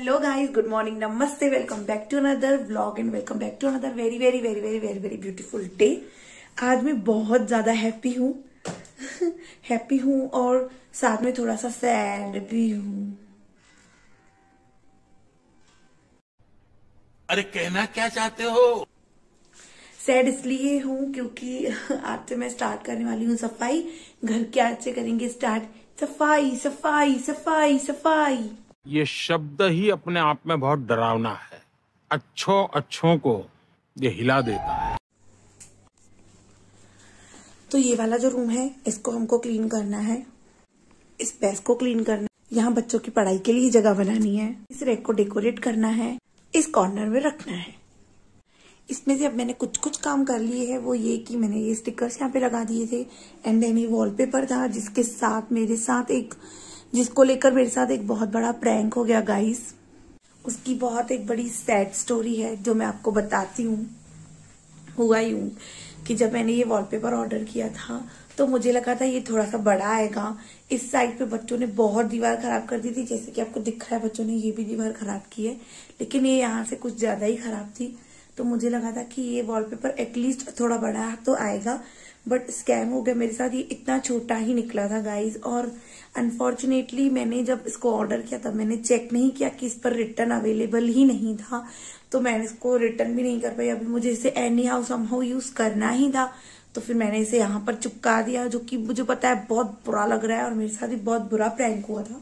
Hello guys, good morning, namaste, welcome back to another vlog and welcome back to another very very very very very very beautiful day. आज मैं बहुत ज्यादा happy हूँ happy हूँ और साथ में थोड़ा सा सैड भी हूँ। अरे कहना क्या चाहते हो? सैड इसलिए हूँ क्योंकि आज से मैं स्टार्ट करने वाली हूँ सफाई। घर के आज से करेंगे स्टार्ट सफाई सफाई सफाई सफाई। ये शब्द ही अपने आप में बहुत डरावना है। अच्छों को ये हिला देता है। तो ये वाला जो रूम है इसको हमको क्लीन करना है, इस स्पेस को क्लीन करना है, यहाँ बच्चों की पढ़ाई के लिए जगह बनानी है, इस रैक को डेकोरेट करना है, इस कॉर्नर में रखना है। इसमें से अब मैंने कुछ कुछ काम कर लिए हैं। वो ये कि मैंने ये स्टिकर्स यहाँ पे लगा दिए थे एंड देन ये वॉलपेपर था जिसको लेकर मेरे साथ एक बहुत बड़ा प्रैंक हो गया गाइस। उसकी बहुत एक बड़ी सैड स्टोरी है जो मैं आपको बताती हूँ। हुआ यूं कि जब मैंने ये वॉलपेपर ऑर्डर किया था तो मुझे लगा था ये थोड़ा सा बड़ा आएगा। इस साइड पे बच्चों ने बहुत दीवार खराब कर दी थी, जैसे कि आपको दिख रहा है बच्चों ने ये भी दीवार खराब की है, लेकिन ये यहाँ से कुछ ज्यादा ही खराब थी। तो मुझे लगा था कि ये वॉलपेपर एटलीस्ट थोड़ा बड़ा तो आएगा, बट स्कैम हो गया मेरे साथ। ये इतना छोटा ही निकला था गाइज। और अनफॉर्चुनेटली मैंने जब इसको ऑर्डर किया तब मैंने चेक नहीं किया कि इस पर रिटर्न अवेलेबल ही नहीं था, तो मैंने इसको रिटर्न भी नहीं कर पाई। अभी मुझे इसे एनी हाउ समहाउ यूज करना ही था, तो फिर मैंने इसे यहाँ पर चिपका दिया, जो कि मुझे पता है बहुत बुरा लग रहा है और मेरे साथ भी बहुत बुरा प्रैंक हुआ था,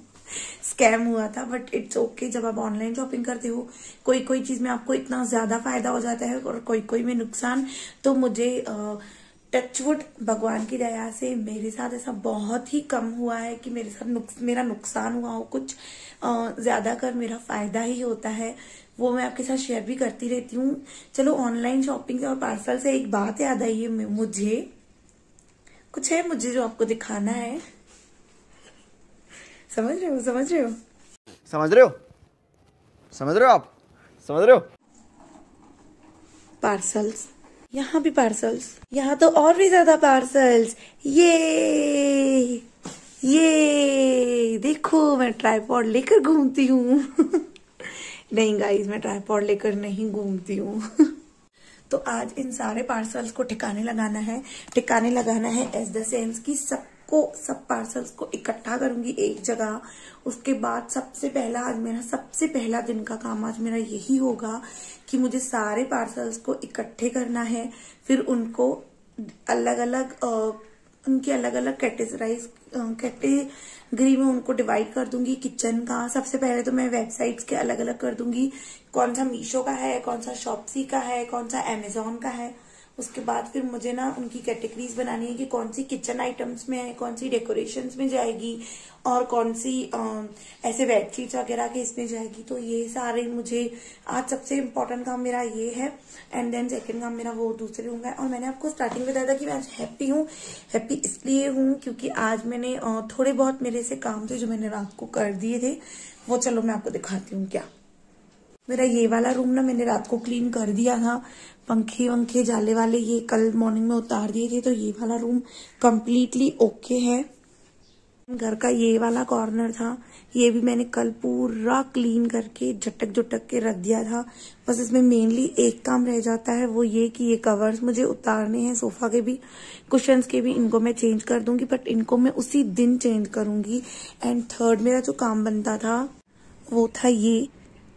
स्कैम हुआ था। But it's okay. जब आप ऑनलाइन शॉपिंग करते हो कोई कोई चीज में आपको इतना ज्यादा फायदा हो जाता है और कोई कोई में नुकसान। तो मुझे टचवुड भगवान की दया से मेरे साथ ऐसा बहुत ही कम हुआ है कि मेरे साथ मेरा नुकसान हुआ हो। कुछ ज्यादा कर मेरा फायदा ही होता है, वो मैं आपके साथ शेयर भी करती रहती हूँ। चलो, ऑनलाइन शॉपिंग और पार्सल से एक बात याद आई है, मुझे जो आपको दिखाना है। समझ रहे हो आप? समझ रहे हो? पार्सल्स, यहाँ भी पार्सल्स, यहाँ तो और भी ज्यादा पार्सल्स। ये देखो, मैं ट्राइपॉड लेकर घूमती हूँ नहीं गाइज, मैं ट्राइपॉड लेकर नहीं घूमती हूँ तो आज इन सारे पार्सल्स को ठिकाने लगाना है एज द सेंस की सब पार्सल्स को इकट्ठा करूंगी एक जगह। उसके बाद सबसे पहला दिन का काम आज मेरा यही होगा कि मुझे सारे पार्सल्स को इकट्ठे करना है, फिर उनको अलग अलग कैटेगरी में उनको डिवाइड कर दूंगी। किचन का सबसे पहले तो मैं वेबसाइट्स के अलग अलग कर दूंगी, कौन सा मीशो का है, कौन सा शॉप्सी का है, कौन सा अमेजोन का है। उसके बाद फिर मुझे ना उनकी कैटेगरीज बनानी है कि कौन सी किचन आइटम्स में है, कौन सी डेकोरेशंस में जाएगी और कौन सी ऐसे बेडशीट्स वगैरह के इसमें जाएगी। तो ये सारे मुझे आज सबसे इम्पोर्टेंट काम मेरा ये है एंड देन सेकंड काम मेरा वो दूसरे रूम का है। और मैंने आपको स्टार्टिंग में बताया था कि मैं आज हैप्पी इसलिए हूँ क्योंकि आज मैंने थोड़े बहुत मेरे से काम थे जो मैंने रात को कर दिए थे, वो चलो मैं आपको दिखाती हूँ। क्या मेरा ये वाला रूम ना मैंने रात को क्लीन कर दिया था, पंखे वंखे जाले वाले ये कल मॉर्निंग में उतार दिए थे, तो ये वाला रूम कंप्लीटली ओके है। घर का ये वाला कॉर्नर था, ये भी मैंने कल पूरा क्लीन करके झटक के रख दिया था। बस इसमें मेनली एक काम रह जाता है, वो ये कि ये कवर्स मुझे उतारने हैं, सोफा के भी कुशन्स के भी, इनको मैं चेंज कर दूंगी, बट इनको मैं उसी दिन चेंज करूंगी। एंड थर्ड मेरा जो काम बनता था वो था ये,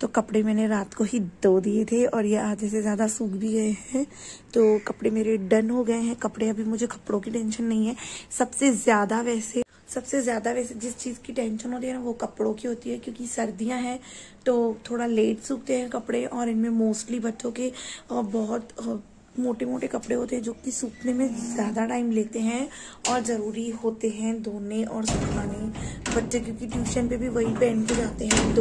तो कपड़े मैंने रात को ही धो दिए थे और ये आधे से ज्यादा सूख भी गए हैं, तो कपड़े मेरे डन हो गए हैं। कपड़े अभी मुझे कपड़ों की टेंशन नहीं है। सबसे ज्यादा वैसे जिस चीज की टेंशन होती है ना वो कपड़ों की होती है, क्योंकि सर्दियां हैं तो थोड़ा लेट सूखते हैं कपड़े और इनमें मोस्टली बच्चों के बहुत मोटे मोटे कपड़े होते हैं जो कि सूखने में ज्यादा टाइम लेते हैं और जरूरी होते हैं धोने और सुखाने। बच्चे क्योंकि ट्यूशन पे भी वही पहन के जाते हैं,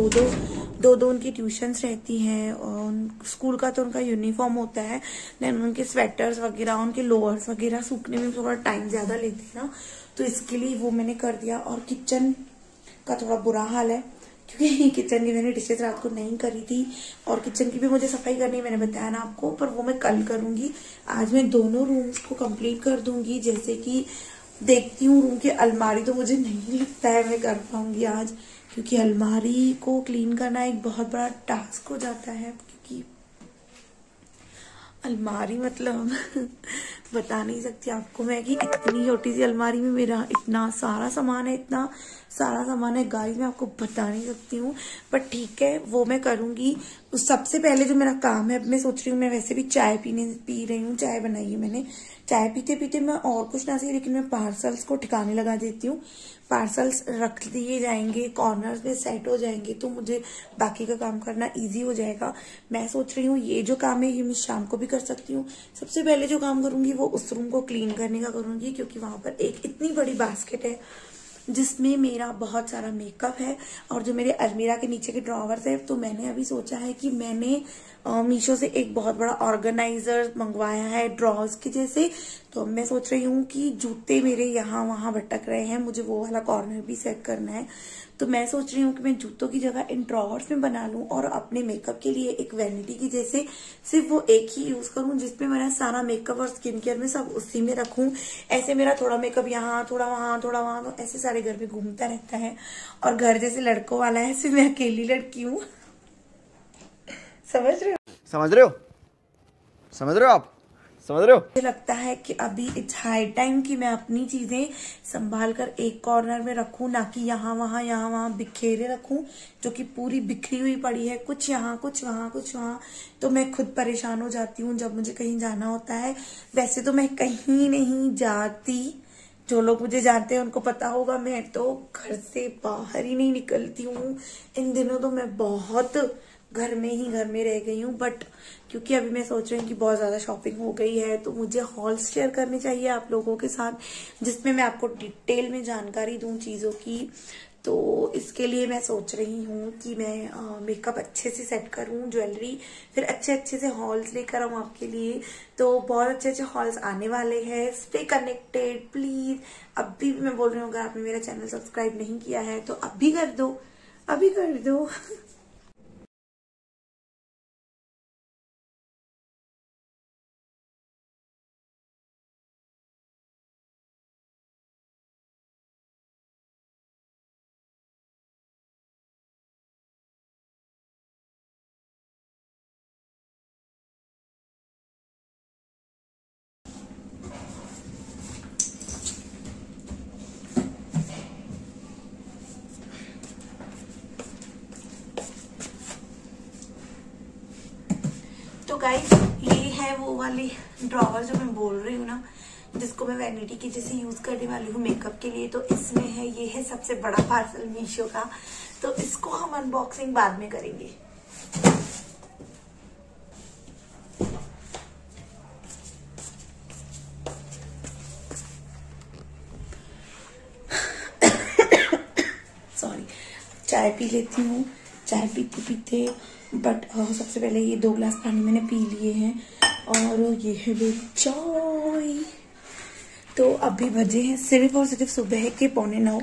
दो उनकी ट्यूशन्स रहती हैं और स्कूल का तो उनका यूनिफॉर्म होता है, देन उनके स्वेटर्स वगैरह, उनके लोअर्स वगैरह सूखने में थोड़ा टाइम ज्यादा लेते हैं ना, तो इसके लिए वो मैंने कर दिया। और किचन का थोड़ा बुरा हाल है क्योंकि किचन की मैंने डिशेज रात को नहीं करी थी और किचन की भी मुझे सफाई करनी है, मैंने बताया ना आपको, पर वो मैं कल करूंगी। आज मैं दोनों रूम्स को कंप्लीट कर दूंगी। जैसे कि देखती हूँ रूम की अलमारी, तो मुझे नहीं लगता है मैं कर पाऊंगी आज, क्योंकि अलमारी को क्लीन करना एक बहुत बड़ा टास्क हो जाता है। क्योंकि अलमारी मतलब बता नहीं सकती आपको मैं कि इतनी छोटी सी अलमारी में मेरा इतना सारा सामान है, इतना सारा सामान है गाइस, मैं आपको बता नहीं सकती हूँ। बट ठीक है, वो मैं करूंगी। सबसे पहले जो मेरा काम है, मैं सोच रही हूँ, मैं वैसे भी चाय पी रही हूँ, चाय बनाई है मैंने। चाय पीते पीते मैं और कुछ ना सही, लेकिन मैं पार्सल्स को ठिकाने लगा देती हूँ। पार्सल्स रख दिए जाएंगे, कॉर्नर्स में सेट हो जाएंगे, तो मुझे बाकी का काम करना इजी हो जाएगा। मैं सोच रही हूँ ये जो काम है ये मैं शाम को भी कर सकती हूँ। सबसे पहले जो काम करूंगी वो उस रूम को क्लीन करने का करूंगी, क्योंकि वहां पर एक इतनी बड़ी बास्केट है जिसमें मेरा बहुत सारा मेकअप है, और जो मेरे अलमीरा के नीचे के ड्रॉवर्स है, तो मैंने अभी सोचा है कि मैंने मीशो से एक बहुत बड़ा ऑर्गेनाइजर मंगवाया है ड्रॉर्स के जैसे। तो मैं सोच रही हूँ कि जूते मेरे यहाँ वहां भटक रहे हैं, मुझे वो वाला कॉर्नर भी सेट करना है। तो मैं सोच रही हूँ कि मैं जूतों की जगह इन ड्रॉवर्स में बना लूं, और अपने मेकअप के लिए एक वैनिटी की जैसे सिर्फ वो एक ही यूज करूं, जिसमें मेरा सारा मेकअप और स्किन केयर में सब उसी में रखूं। ऐसे मेरा थोड़ा मेकअप यहाँ, थोड़ा वहां, थोड़ा वहां, तो ऐसे सारे घर में घूमता रहता है। और घर जैसे लड़कों वाला है, सिर्फ मैं अकेली लड़की हूँ। समझ रहे हो? समझ रहे हो? समझ रहे हो आप? समझ रहे हो? मुझे लगता है कि अभी इट्स हाई टाइम कि मैं अपनी चीजें संभाल कर एक कॉर्नर में रखूं, ना कि यहाँ वहां बिखेरे रखूं, जो कि पूरी बिखरी हुई पड़ी है, कुछ यहाँ कुछ वहां कुछ वहां। तो मैं खुद परेशान हो जाती हूँ जब मुझे कहीं जाना होता है। वैसे तो मैं कहीं नहीं जाती, जो लोग मुझे जानते हैं उनको पता होगा, मैं तो घर से बाहर ही नहीं निकलती हूँ। इन दिनों तो मैं बहुत घर में रह गई हूँ। बट क्योंकि अभी मैं सोच रही हूँ कि बहुत ज्यादा शॉपिंग हो गई है, तो मुझे हॉल्स शेयर करने चाहिए आप लोगों के साथ, जिसमें मैं आपको डिटेल में जानकारी दूं चीजों की। तो इसके लिए मैं सोच रही हूँ कि मैं मेकअप अच्छे से सेट करूँ, ज्वेलरी, फिर अच्छे से हॉल्स लेकर आऊँ आपके लिए। तो बहुत अच्छे हॉल्स आने वाले हैं। Stay connected please. अभी भी मैं बोल रही हूँ, अगर आपने मेरा चैनल सब्सक्राइब नहीं किया है तो अभी कर दो, अभी कर दो। तो गाइस, ये है वो वाली ड्रॉवर जो मैं बोल रही हूँ ना, जिसको मैं वैनिटी की जैसे यूज करने वाली हूँ मेकअप के लिए। तो इसमें है, ये है सबसे बड़ा पार्सल मीशो का। तो इसको हम अनबॉक्सिंग बाद में करेंगे। सॉरी, चाय पी लेती हूँ। चाय पीते पीते बट सबसे पहले ये 2 गिलास पानी मैंने पी लिए हैं, और ये है मेरी चाय। तो अभी बजे हैं सिर्फ और सिर्फ सुबह के 8:45।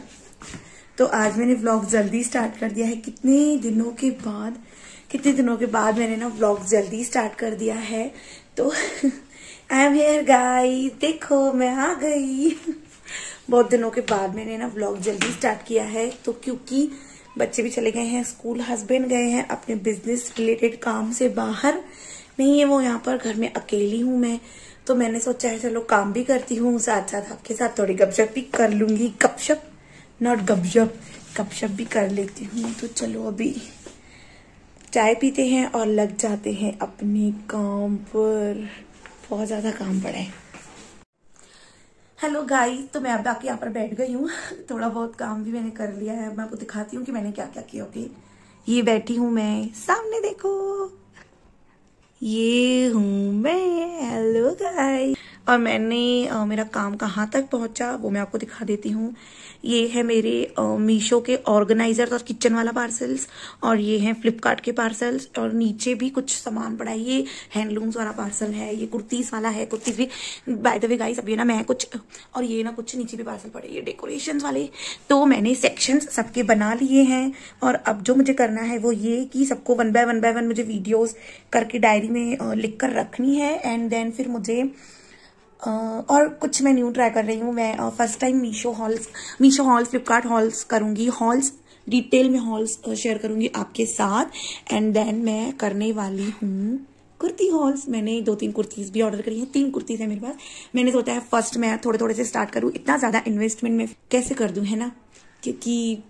तो आज मैंने व्लॉग जल्दी स्टार्ट कर दिया है। कितने दिनों के बाद मैंने ना व्लॉग जल्दी स्टार्ट कर दिया है। तो आई एम हियर गाइस, देखो मैं आ गई। बहुत दिनों के बाद मैंने ना व्लॉग जल्दी स्टार्ट किया है। तो क्योंकि बच्चे भी चले गए हैं स्कूल, हस्बैंड गए हैं अपने बिजनेस रिलेटेड काम से बाहर, नहीं है वो यहाँ पर, घर में अकेली हूँ मैं। तो मैंने सोचा है चलो काम भी करती हूँ, साथ साथ आपके साथ थोड़ी गपशप भी कर लूंगी। गपशप नॉट गपशप, गपशप भी कर लेती हूँ। तो चलो अभी चाय पीते हैं और लग जाते हैं अपने काम पर। बहुत ज्यादा काम पड़ा है। हेलो गाइस, तो मैं अब आके यहाँ पर बैठ गई हूँ। थोड़ा बहुत काम भी मैंने कर लिया है। मैं आपको दिखाती हूँ कि मैंने क्या क्या किया। ओके, ये बैठी हूँ मैं, सामने देखो, ये हूँ मैं। Hello guys. और मैंने मेरा काम कहाँ तक पहुंचा वो मैं आपको दिखा देती हूँ। ये है मेरे मीशो के ऑर्गेनाइजर और किचन वाला पार्सल्स, और ये है फ्लिपकार्ट के पार्सल्स, और नीचे भी कुछ सामान पड़ा है। ये हैंडलूम्स वाला पार्सल है, ये कुर्तीस वाला है, कुर्तीस भी बाय द वे गाइस। अब ये ना मैं कुछ, और ये ना कुछ नीचे भी पार्सल पड़े, ये डेकोरेशन वाले। तो मैंने सेक्शंस सबके बना लिए हैं, और अब जो मुझे करना है वो ये कि सबको 1 बाय 1 मुझे वीडियोस करके डायरी में लिख कर रखनी है। एंड देन फिर मुझे और कुछ मैं न्यू ट्राई कर रही हूँ। मैं first time Meesho halls, Flipkart halls करूंगी। हॉल्स डिटेल में हॉल्स शेयर करूंगी आपके साथ। एंड देन मैं करने वाली हूँ कुर्ती हॉल्स। मैंने 2-3 कुर्तीज भी ऑर्डर करी हैं, 3 कुर्तीज है मेरे पास। मैंने सोचा है फर्स्ट मैं थोड़े थोड़े से स्टार्ट करूँ, इतना ज्यादा इन्वेस्टमेंट में कैसे कर दूं, है ना, क्योंकि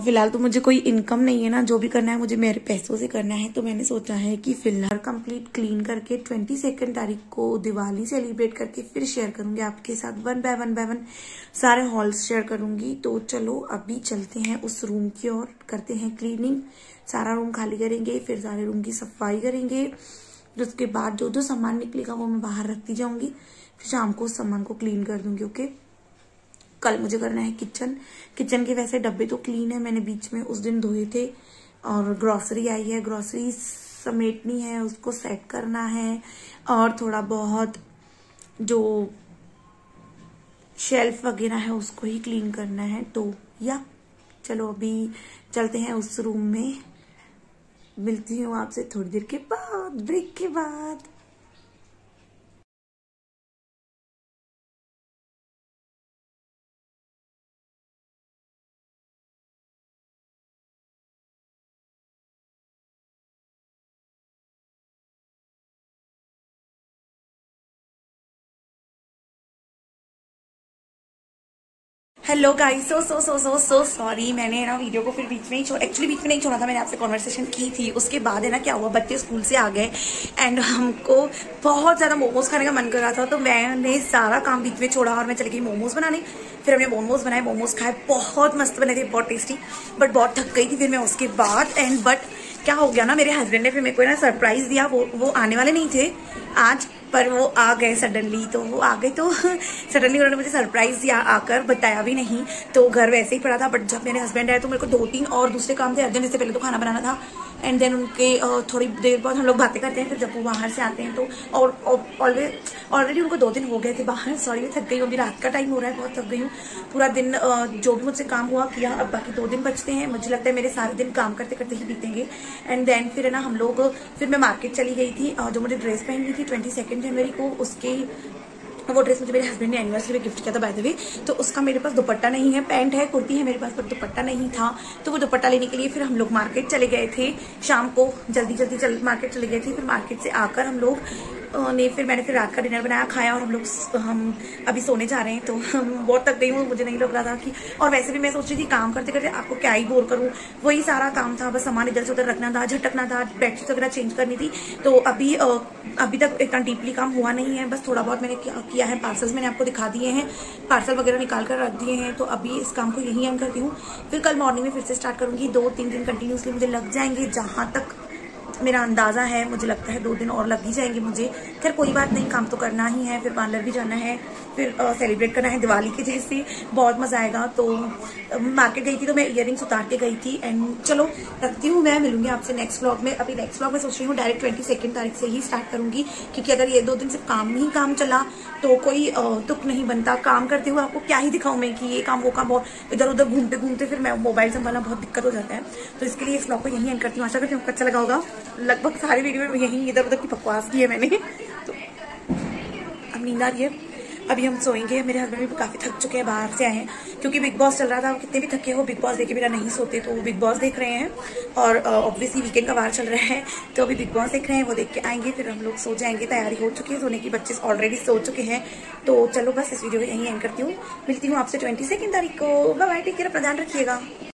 फिलहाल तो मुझे कोई इनकम नहीं है ना, जो भी करना है मुझे मेरे पैसों से करना है। तो मैंने सोचा है कि फिलहाल कंप्लीट क्लीन करके 22 तारीख को दिवाली सेलिब्रेट करके फिर शेयर करूंगी आपके साथ, वन बाय वन सारे हॉल्स शेयर करूंगी। तो चलो अभी चलते हैं उस रूम की ओर, करते हैं क्लीनिंग, सारा रूम खाली करेंगे, फिर सारे रूम की सफाई करेंगे। फिर उसके बाद जो जो सामान निकलेगा वो मैं बाहर रखती जाऊंगी, फिर शाम को उस सामान को क्लीन कर दूंगी। ओके, कल मुझे करना है किचन के वैसे डब्बे तो क्लीन है, मैंने बीच में उस दिन धोए थे। और ग्रोसरी आई है, ग्रोसरी समेटनी है, उसको सेट करना है, और थोड़ा बहुत जो शेल्फ वगैरह है उसको ही क्लीन करना है। तो या चलो अभी चलते हैं उस रूम में, मिलती हूँ आपसे थोड़ी देर के बाद, ब्रेक के बाद। हेलो गाइस, सो सॉरी, मैंने ना वीडियो को फिर बीच में ही एक्चुअली बीच में नहीं छोड़ा था, मैंने आपसे कॉन्वर्सेशन की थी। उसके बाद है ना क्या हुआ, बच्चे स्कूल से आ गए एंड हमको बहुत ज्यादा मोमोज खाने का मन कर रहा था। तो मैंने सारा काम बीच में छोड़ा और मैं चली गई मोमोज बनाने। फिर हमने मोमोज बनाए, मोमोज खाए, बहुत मस्त बने थे, बहुत टेस्टी, बट बहुत थक गई थी फिर मैं उसके बाद। एंड बट क्या हो गया ना, मेरे हस्बैंड ने फिर मेरे को ना सरप्राइज दिया। वो आने वाले नहीं थे आज, पर वो आ गए सडनली। तो वो आ गए तो सडनली उन्होंने मुझे सरप्राइज दिया, आकर बताया भी नहीं। तो घर वैसे ही पड़ा था, बट जब मेरे हस्बैंड आए तो मेरे को 2-3 और दूसरे काम थे अर्जेंट। इससे पहले तो खाना बनाना था, एंड देन उनके थोड़ी देर बाद हम लोग बातें करते हैं। फिर जब वो बाहर से आते हैं तो और ऑलरेडी उनको 2 दिन हो गए थे बाहर। सॉरी, मैं थक गई हूँ, अभी रात का टाइम हो रहा है, बहुत थक गई हूँ। पूरा दिन जो भी मुझसे काम हुआ किया, अब बाकी 2 दिन बचते हैं। मुझे लगता है मेरे सारे दिन काम करते करते ही बीतेंगे। एंड देन फिर है ना हम लोग, फिर मैं मार्केट चली गई थी, जो मुझे ड्रेस पहननी थी 22 जनवरी को, उसके वो ड्रेस मुझे मेरे हस्बैंड ने एनिवर्सरी में गिफ्ट किया था बाय द वे। तो उसका मेरे पास दुपट्टा नहीं है, पैंट है, कुर्ती है मेरे पास, पर दुपट्टा नहीं था। तो वो दुपट्टा लेने के लिए फिर हम लोग मार्केट चले गए थे शाम को, जल्दी मार्केट चले गए थे। फिर मार्केट से आकर हम लोग मैंने फिर रात का डिनर बनाया, खाया, और हम अभी सोने जा रहे हैं। तो बहुत थक गई हूँ, मुझे नहीं लग रहा था कि, और वैसे भी मैं सोच रही थी काम करते करते आपको क्या ही बोर करूँ, वही सारा काम था, बस सामान इधर से उधर रखना था, झटकना था, बेडशीट वगैरह चेंज करनी थी। तो अभी तक इतना डीपली काम हुआ नहीं है, बस थोड़ा बहुत मैंने किया है। पार्सल्स मैंने आपको दिखा दिए हैं, पार्सल वगैरह निकाल कर रख दिए हैं। तो अभी इस काम को यही एंड करती हूँ, फिर कल मॉर्निंग में फिर से स्टार्ट करूंगी। 2-3 दिन कंटिन्यूसली मुझे लग जाएंगे, जहां तक मेरा अंदाजा है, मुझे लगता है 2 दिन और लग ही जाएंगे मुझे। खैर कोई बात नहीं, काम तो करना ही है, फिर पार्लर भी जाना है, फिर सेलिब्रेट करना है दिवाली के जैसे, बहुत मजा आएगा। तो मार्केट गई थी तो मैं इयररिंग्स उतार के गई थी। एंड चलो रखती हूँ, मैं मिलूंगी आपसे नेक्स्ट व्लॉग में। अभी नेक्स्ट व्लॉग में सोच रही हूँ डायरेक्ट 22 तारीख से ही स्टार्ट करूंगी, क्योंकि अगर ये 2 दिन सिर्फ काम ही काम चला तो कोई तुक नहीं बनता। काम करते हुए आपको क्या ही दिखाऊं मैं कि ये काम वो काम, बहुत इधर उधर घूमते घूमते फिर मैं मोबाइल संभालना बहुत दिक्कत हो जाता है। तो इसके लिए इस व्लॉग को यही एंड करती हूँ। आशा करती हूँ अच्छा लगा होगा। लगभग सारी वीडियो में यही इधर उधर की बकवास की है मैंने। तो अब नींद आ रही है, अभी हम सोएंगे। मेरे हस्बैंड भी काफी थक चुके हैं, बाहर से आए हैं, क्योंकि बिग बॉस चल रहा था। कितने भी थके हो, बिग बॉस देखे बिना नहीं सोते, तो वो बिग बॉस देख रहे हैं। और ऑब्वियसली वीकेंड का वार चल रहा है, तो अभी बिग बॉस देख रहे हैं, वो देख के आएंगे, फिर हम लोग सो जाएंगे। तैयारी हो चुकी है सोने की, बच्चे ऑलरेडी सो चुके हैं। तो चलो बस इस वीडियो को यहीं एंड करती हूँ, मिलती हूँ आपसे 22 तारीख को। बाय बाय, टेक केयर, अपना ध्यान रखिएगा।